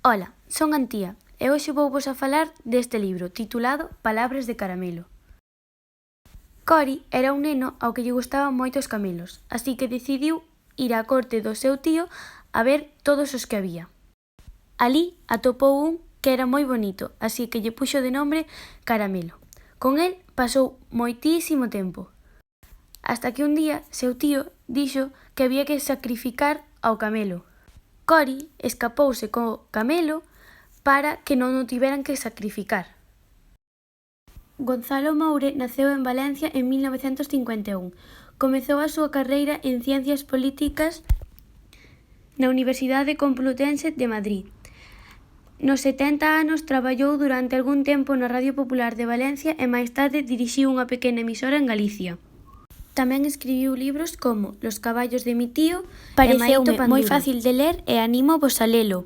Ola, son Antía e hoxe vouvos a falar deste libro titulado Palabras de caramelo. Cory era un neno ao que lle gustaban moito os camelos, así que decidiu ir á corte do seu tío a ver todos os que había. Alí atopou un que era moi bonito, así que lle puxo de nombre Caramelo. Con el pasou moitísimo tempo, hasta que un día seu tío dixo que había que sacrificar ao camelo. Cory escapouse co camelo para que non o tiveran que sacrificar. Gonzalo Moure naceu en Valencia en 1951. Comezou a súa carreira en Ciencias Políticas na Universidade Complutense de Madrid. Nos 70 anos traballou durante algún tempo na Radio Popular de Valencia e máis tarde dirixiu unha pequena emisora en Galicia. Tamén escribiu libros como Los caballos de mi tío, pareceume moi fácil de ler e anímovos a lelo.